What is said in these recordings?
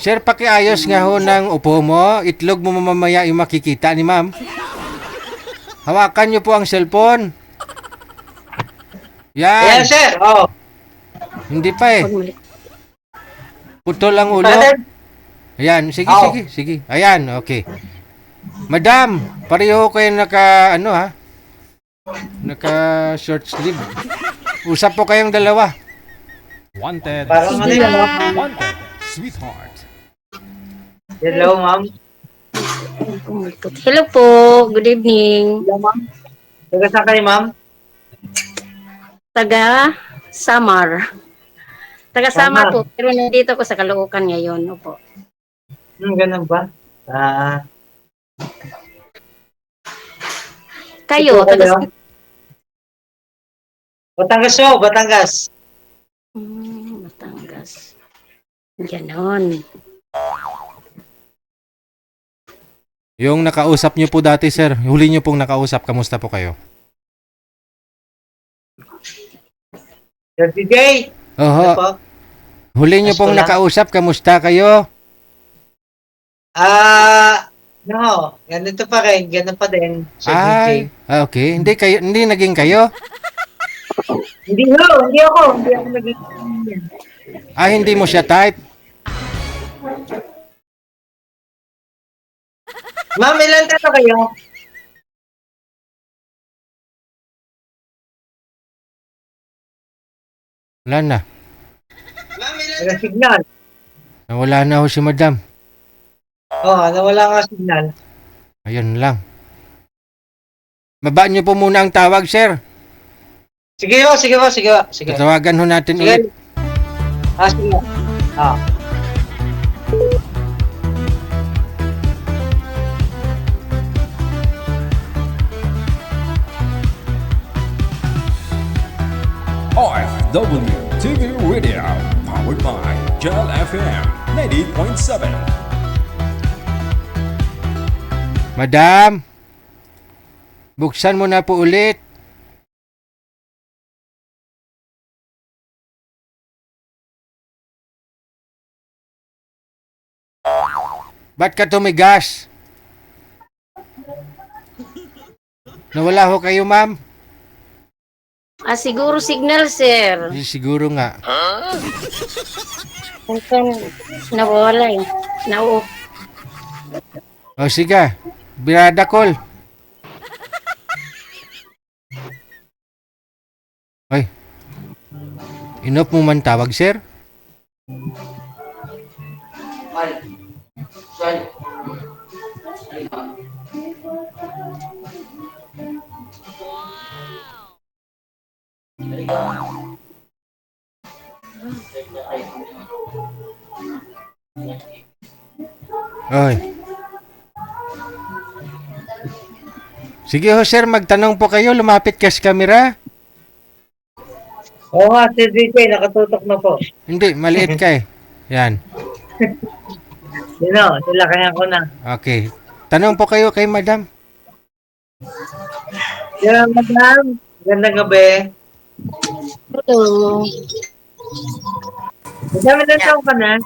Sir, pakiayos nga ho ng upo mo. Itlog mo mamaya yung makikita ni ma'am. Hawakan niyo po ang cellphone. Ayan, Yan. sir. Oh. Hindi pa eh. Huwag mali. Putol ang ulo. Father? Ayan. Sige, Oh. sige, sige. Ayan, okay. Madam, pareho kayo naka short sleeve. Usap po kayong dalawa. Wanted. Parang ano yun, ma'am? Wanted. Sweetheart. Hello, ma'am. Hello po. Good evening. Hello, ma'am. Taga saan kayo, ma'am? Taga Samar. Taga Samar Samar. po. Pero nandito ko sa Caloocan ngayon. Opo. Ganun ba? Kayo, Ito taga kayo? Batangas po, Batangas. Batangas. Ganon. Yung nakausap niyo po dati, sir. Huli niyo pong nakausap. Kamusta po kayo? Sir DJ. Ano Oho. po? Huli niyo pong Wala. nakausap. Kamusta kayo? No. Ganito pa rin. Ganun pa din. Sir Ay, DJ. okay. Hindi naging kayo? Hindi ako. Hindi ako naging... Hindi mo siya type? Ma'am, ilan tayo kayo? Wala na. Taga signal. Nawala na ho si madam. Nawala nga signal. Ayun lang. Baba niyo po muna ang tawag, sir. Sige po. Sige. Tatawagan ho natin Sige. ulit. Sige. OFW TV Radio. Powered by Gel FM 98.7. Madam, buksan mo na po ulit. Ba't ka tumigas? Nawala ho kayo, ma'am? Siguro signal, sir. Siguro nga. Kung nawala eh. O sige, birada call. Ay, inop mo man tawag, sir? Oy. Sige ho, sir, magtanong po kayo. Lumapit ka sa camera. Oo nga, Sir DJ. Nakatutok na po. Hindi, maliit ka eh. Yan. Sila kaya ko na. Okay. Tanong po kayo kay madam. Yeah, madam. Gandang gabi. Hello. Madam, ilan taong ka na?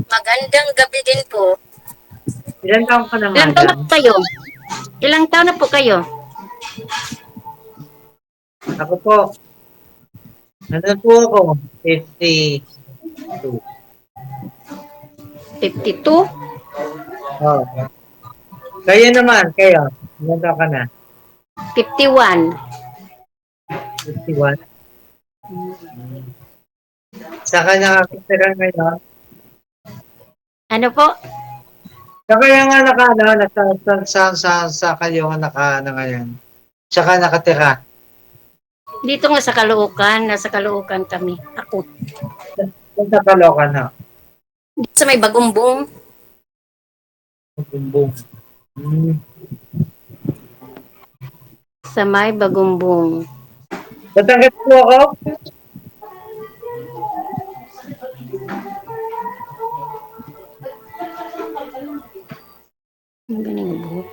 Magandang gabi din po. Ilan taong ka na, Ilang taon na madam? po kayo? Ilang taon na po kayo? Ako po. Ano po ako? 52. 52? Oh. Kayo naman, kayo. Ilan taong ka na? 51. 51. Saka nakakitira ngayon. Ano po? Saka yung nga sa kayo nga ngayon. Saka nakatira. Dito nga sa Caloocan. Nasa Caloocan kami. Ako. Sa Caloocan na. Dito sa may Bagumbong. Bumbong. Sa may Bagumbong. Batangas po ako. Ang galing buhok.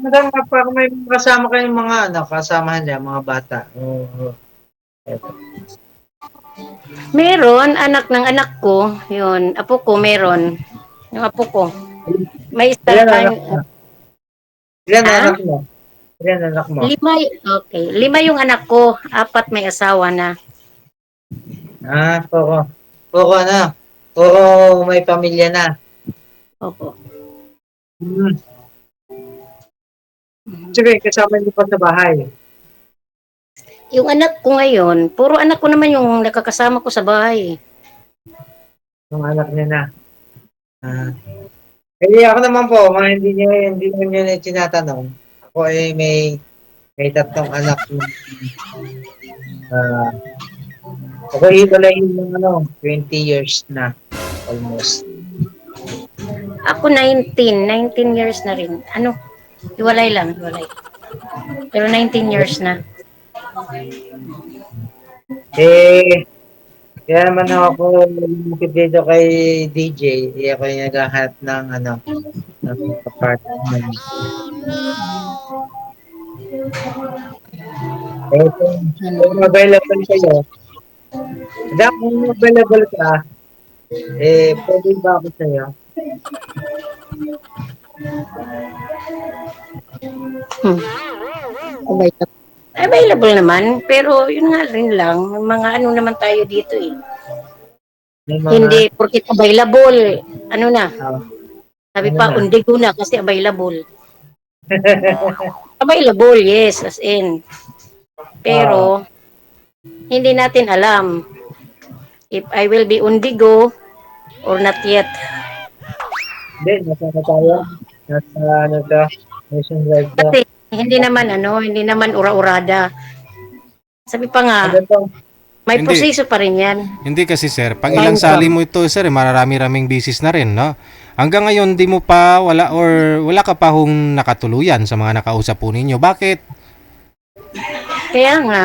Madam, parang may kasama kayong mga kasamahan niya, mga bata. Oo. Meron, anak ng anak ko, yun, apo ko meron. Yung apo ko. May isang, Ilan anak mo? Ilan ha? anak mo? Ilan anak mo? Lima, okay. Lima yung anak ko, apat may asawa na. Puro. Puro ano? Puro may pamilya na. Opo. Hmm. Sige, kasama niyo pa sa bahay. Yung anak ko ngayon, puro anak ko naman yung nakakasama ko sa bahay. Yung anak niya na. Ako naman po, hindi niyo na tinatanong. Ako ay may tatlong anak. Ah, ako hiwalayin ng 20 years na. Almost. Ako 19 years na rin. Ano, hiwalay lang, hiwalay. Pero 19 years na. Kaya naman ako lumipid dito kay DJ. Ako yung naghahanap ng ng apartment. Kung available kayo, kung available ka, pwede ba ako sa'yo? Available naman, pero yun nga rin lang, mga ano naman tayo dito eh. May mga, Hindi porket available, ano na, ah, sabi ano pa, na? undigo na kasi available. Available, yes, as in. Pero, hindi natin alam if I will be undigo or not yet. Hindi, nasa tayo. Nasa nationwide to. Kasi, hindi naman ura-urada. Sabi pa nga, Ano to? may Hindi. proseso pa rin yan. Hindi kasi sir, pag ilang sali mo ito sir, marami-raming bisis na rin, no? Hanggang ngayon di mo pa wala ka pa hong nakatuluyan sa mga nakausap po ninyo. Bakit? Kaya nga,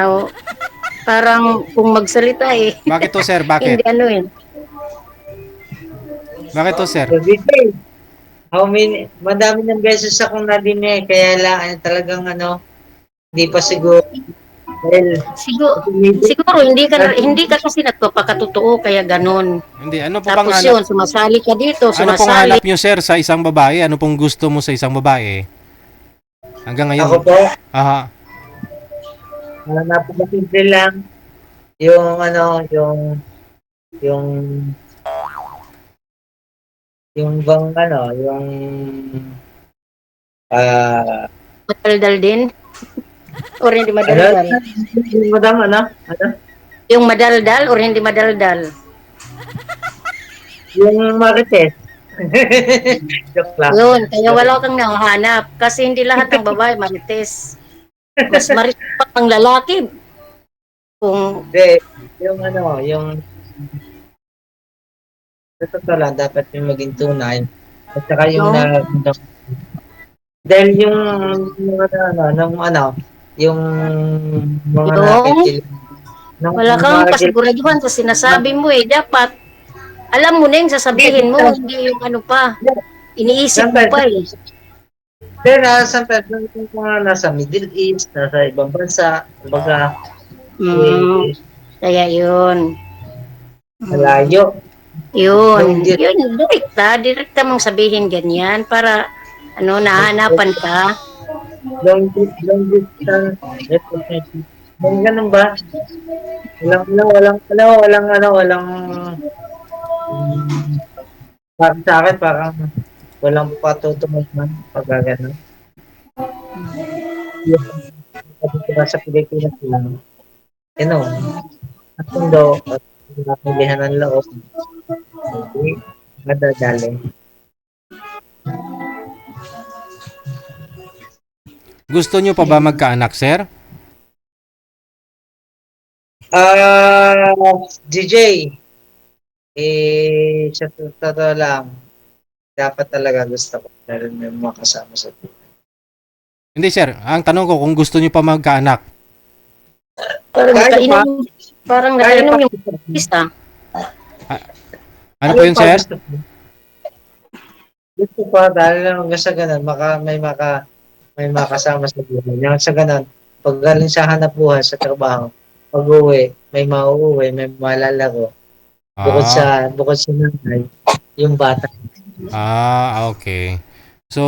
parang kung magsalita eh. Bakit to sir? Hindi Bakit? ano eh. Bakit to sir? So, DJ, madami ng beses akong nadinig, kaya lang talagang hindi pa siguro. Dahil, Siguro hindi ka kasi nagpapakatotoo kaya ganon. Hindi, ano po bang Tapos hanap? yun, sumasali ka dito, Ano pong sumasali. hanap nyo sir sa isang babae? Ano pong gusto mo sa isang babae? Hanggang ngayon. ako po, Aha. napakasimple lang yung yung bang Madaldal din. Or hindi madaldal. madam, Yung madaldal or hindi madaldal. yung marites. Joke lang. Yun, kaya wala kang nahanap. Kasi hindi lahat ng babae marites. Mas marites pa ang lalaki. Kung Hindi, yung sa totoo lang, dapat yung maging tunay. At saka yung dahil yung yung mga Yung- nakikil, wala kang pasiguraduhan sa sinasabi mo eh. Dapat, alam mo na yung sasabihin mo, hindi yung ano pa. Iniisip mo pa eh. Pero sometimes, yung mga nasa Middle East, nasa ibang bansa, kumbaga, Kaya yun. malayo. Yun, direkta mong sabihin ganyan para nahanapan ka. Long distance relationship. Ganun ba? Walang parang sa akin, parang walang patutunod man pag gano'n. Yung sa Pilipinas lang, at mundo, at napilihan ng loob, hindi madadali. Gusto nyo pa ba magkaanak sir? DJ, sa totoo lang, dapat talaga gusto ko meron yung mga kasama sa Hindi sir, ang tanong ko kung gusto nyo pa magkaanak. Parang nakainom yung isa. Ano po yun sir? Gusto pa dahil lang sa ganun, may makasama sa buhay. Yung sa ganun, pag galing sa hanap buhay sa trabaho, pag-uwi, may mauuwi, may malalaro. Bukod sa nanay, yung bata. Okay. So,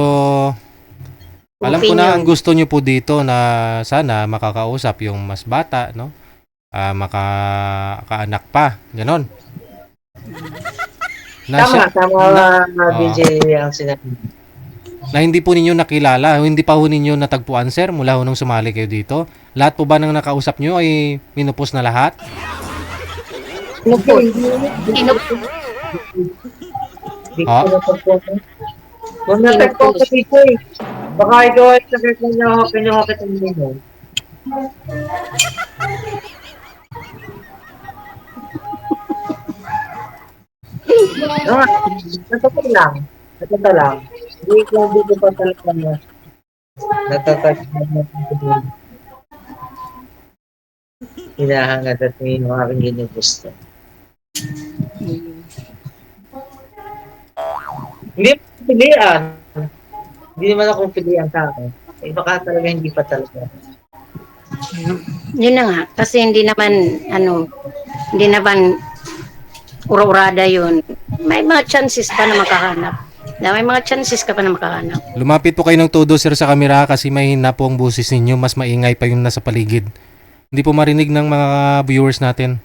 alam ko na ang Opinion. gusto niyo po dito na sana makakausap yung mas bata, no? Makakaanak pa, ganon. Na, Tama, siya- tama Oo. DJ ang sinabi. na hindi po ninyo nakilala, hindi pa ho ninyo natagpuan, sir, mula ho nung sumali kayo dito. Lahat po ba ng nakausap nyo ay minupos na lahat? Inupos. Hindi Ah. ko natagpuan. Kung natagpuan ko dito eh. Baka ikaw ay sabi ko na pinuhakit ang mo. No, natapos lang. Natapos lang. Hindi ko pa talaga na natatag na hinahangad at yung aking ginugusto. Hindi ako pilihan. Hindi naman ako pilihan tao. Eh, baka talaga hindi pa talaga. Yun na nga. Kasi hindi naman ura-urada yun. May mga chances pa na makahanap. May mga chances ka pa na makahanap. Lumapit po kayo ng todo, sir, sa kamera kasi mahina po ang boses ninyo. Mas maingay pa yung nasa paligid. Hindi po marinig ng mga viewers natin.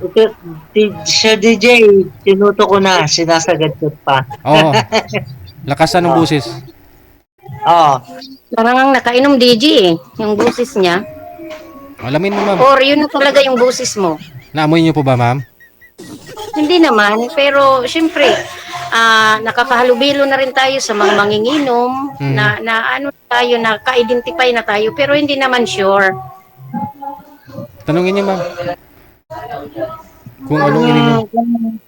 Ito, Sir DJ, tinuto ko na, sinasagad ko pa. Oo. Lakasan ng boses. Oo. Parang ang nakainom DJ eh. Yung boses niya. Alamin mo, ma'am. Or yun na talaga yung boses mo. Naamoy niyo po ba, ma'am? Hindi naman. Pero syempre, nakakahalubilo na rin tayo sa mga manginginom na ano tayo, naka-identify na tayo. Pero hindi naman sure. Tanungin niyo, ma'am. Kung anong ininom.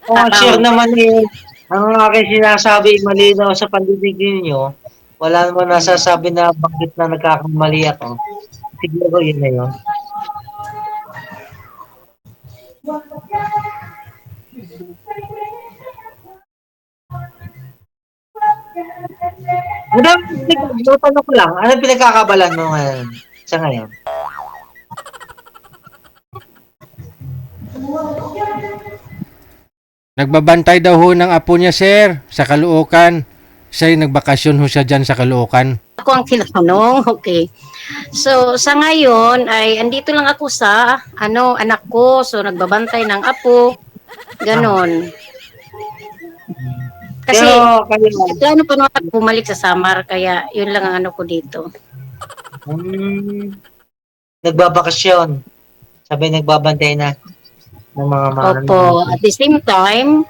Kung sure naman eh, ang aking sinasabi malinaw sa pandinig ninyo, wala naman nasasabi na bakit na nagkakamali ako. Siguro yun na yun. Madam, tanong ko lang, anong pinagkakabalan mo ngayon? Sa ngayon? Nagbabantay daw ho ng apo niya, sir, sa Caloocan. Siya'y nagbakasyon ho siya dyan sa Caloocan. Ako ang tinatanong, okay. So, sa ngayon, ay andito lang ako sa, anak ko. So, nagbabantay ng apo. Ganon. Kasi, Pero kayo, plano pa naman ako bumalik sa Samar, kaya yun lang ang ano ko dito. nagbabakasyon. Sabi nagbabantay na ng mga Opo, at the same time,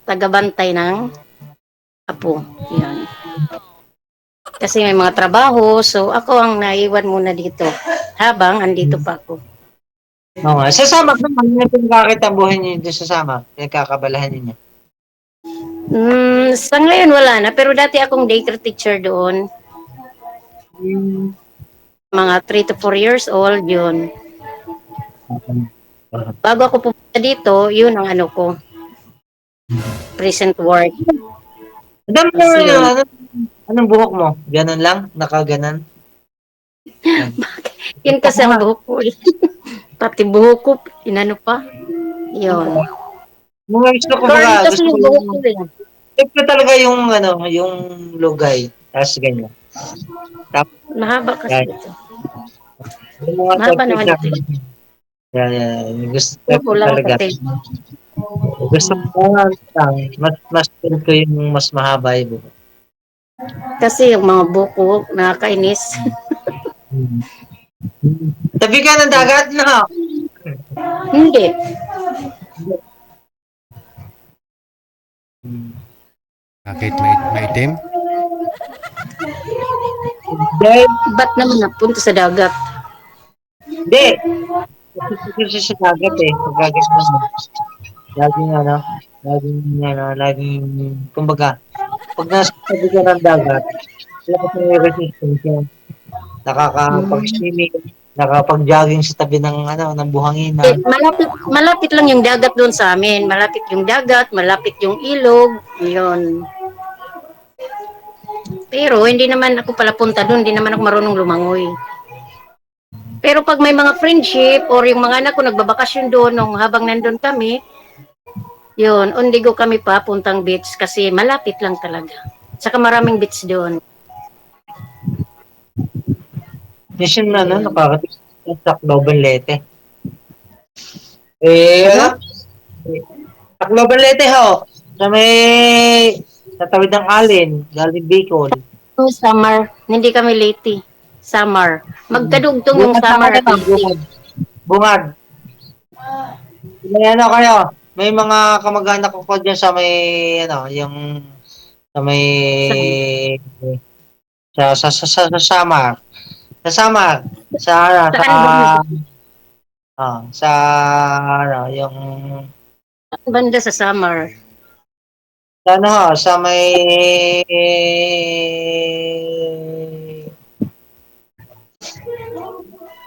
taga-bantay ng apo. Yan. Kasi may mga trabaho, so ako ang naiwan muna dito habang andito pa ako. Oo nga. Sa Samak naman, ano pinagkakitambuhin niyo doon sa Samak? Pinagkakabalahan niyo. Sa ngayon wala na, pero dati akong daycare teacher doon. Mga 3 to 4 years old yun. Bago ako pumunta dito, yun ang ano ko. Present work. Madam, Kasi yun. anong buhok mo? Ganon lang? Nakaganon? Yun kasi ang buhok ko. Pati buhok ko, inano pa. Yun. Mga gusto ko Curly mga, kasi gusto ko yung buhok ko eh. gusto talaga yung, yung lugay. Tapos ganyan. Mahaba kasi Yan. ito. Yung mga Mahaba naman technique ito. yan. Gusto Buhok ko ko lang talaga. kasi. Gusto ko lang, mas feel ko yung mas mahaba yung buhok. Kasi yung mga buhok ko, nakakainis. Tabi ka ng dagat, no? Hindi. Bakit maitim? Dahil, Ba't naman napunta sa dagat? hindi. Kasi siya sa dagat eh. Sa dagat naman. Laging, kumbaga, pag nasa tabi ka ng dagat, wala ka sa resistance yan. Nakakapag-swimming, nakakapag-jogging sa tabi ng, ng buhanginan. Malapit lang yung dagat doon sa amin. Malapit yung dagat, malapit yung ilog. Yun. Pero hindi naman ako pala punta doon. Hindi naman ako marunong lumangoy. Pero pag may mga friendship or yung mga anak ko nagbabakasyon doon nung habang nandun kami, yun, undigo kami pa puntang beach kasi malapit lang talaga. Saka maraming beach doon. Mission na, Ayun. nakakatiis sa Tacloban Leyte. Ano? Tacloban Leyte ho. Sa tawid ng Alin, galing Bicol. Yung summer, hindi kami late. Summer. Magkadugtong yung Bungad na summer kayo, at late. Bungad. May ano kayo, may mga kamag-anak ko dyan sa may, yung, sa may, sa Samar. Sa Samar. Sa, Saan sa, yung, banda sa summer? sa ano ho, sa may,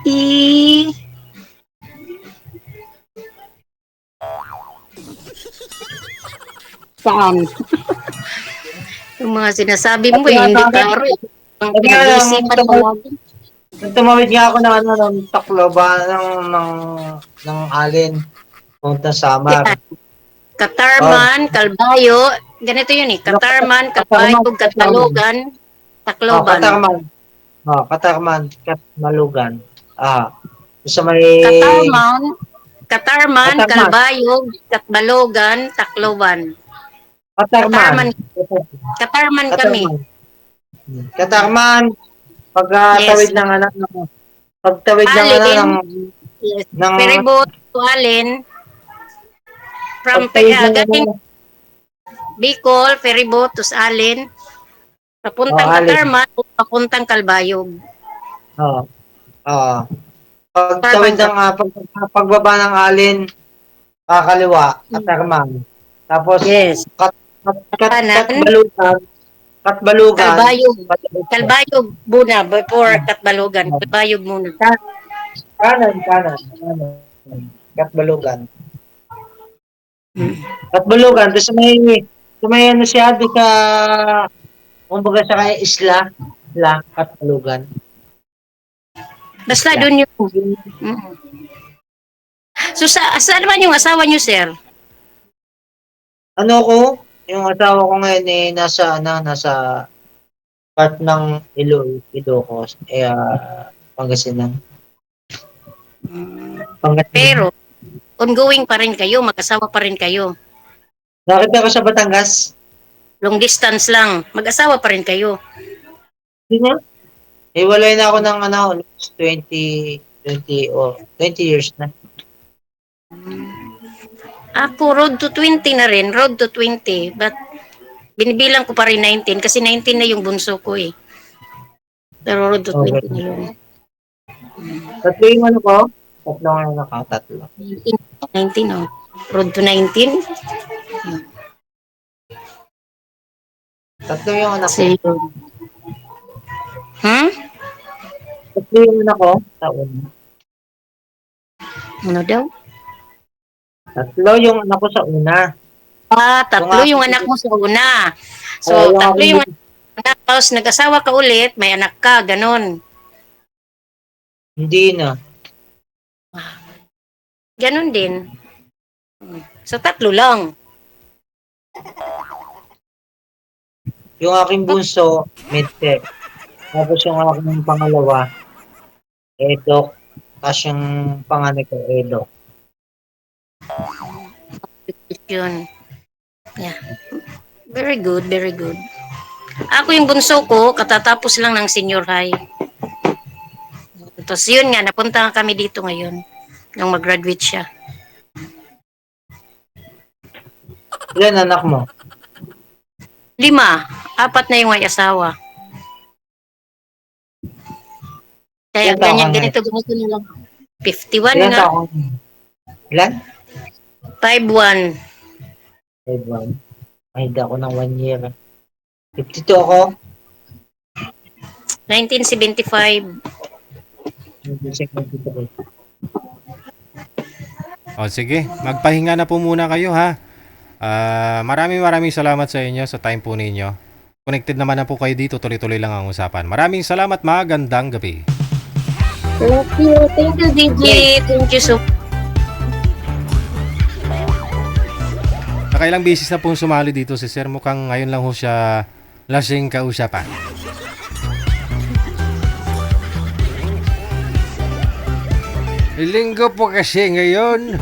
I... Saan? Yung mga sinasabi mo, hindi klaro. Ang pinag-iisipan mo lagi. nung tumawid nga ako ng ng Tacloban, ng Alin, punta Samar. Katarman, Kalbayo, ganito yun eh. Katarman, Kalbayo, Katalogan, Tacloban. Katarman, Katmalugan. Sa may, Katarman, Kalbayog, Katbalogan, Tacloban. Katarman. Katarman kami. Katarman, Yes. pagtawid ng pagtawid ng Alin. ng Yes. ng Ferryboat to Alin. From pagtawid ng galing Bicol, ferryboat to Alin. Papuntang Alin. Katarman, papuntang Kalbayog. Oo. Pagtawid ng pagbaba ng Alin, kakaliwa, Katarman. Tapos Yes. Katbalugan. Kalbayog muna before Katbalogan. Kalbayog muna. Kanan. Katbalugan. Tapos may ano siya, di ka, kumbaga sa kaya isla, Katbalugan. Basta doon yung... So, saan naman yung asawa niyo, sir? Ano ko, yung asawa ko ngayon nasa part ng Ilocos, Pangasinan. Pero, ongoing pa rin kayo, mag-asawa pa rin kayo. Nakita ko sa Batangas. Long distance lang, mag-asawa pa rin kayo. Hindi na. Hiwalay na ako ng 20 years na. Ako, road to 20 na rin, road to 20. But, binibilang ko pa rin 19 kasi 19 na yung bunso ko eh. Pero road to 20 na yun. Tatlo yung ano ko? Tatlo. 19, oh. Road to 19. Tatlo yung anak ko. Kasi, Tatlo yung anak ko sa una. ano daw? Tatlo yung anak ko sa una. Tatlo yung anak mo sa una. So, tatlo yung anak mo. Tapos, nag-asawa ka ulit, may anak ka, ganon. Hindi na. Ganon din. So, tatlo lang. Yung aking bunso, medtech. Tapos yung aking pangalawa, edok. Tapos yung panganay ko, edok. Yun. Yeah. Very good, very good. Ako yung bunso ko, katatapos lang ng senior high. Tapos yun nga, napunta kami dito ngayon. Nung mag-graduate siya. Ilan anak mo? 5. 4 na yung may asawa. Kaya Ilan taon ka ganito na lang. 51 Ilan nga. taon? Ilan? 5'1". 5'1". Ay, hindi ako ng 1 year. 52 ako. 1975. O sige, magpahinga na po muna kayo ha. Maraming salamat sa inyo sa time po ninyo. Connected naman na po kayo dito, tuloy-tuloy lang ang usapan. Maraming salamat, magandang gabi. Thank you, DJ. Thank you so Nakailang beses na pong sumali dito si Sir. Mukhang ngayon lang ho siya lasing kausapan. Linggo po kasi ngayon.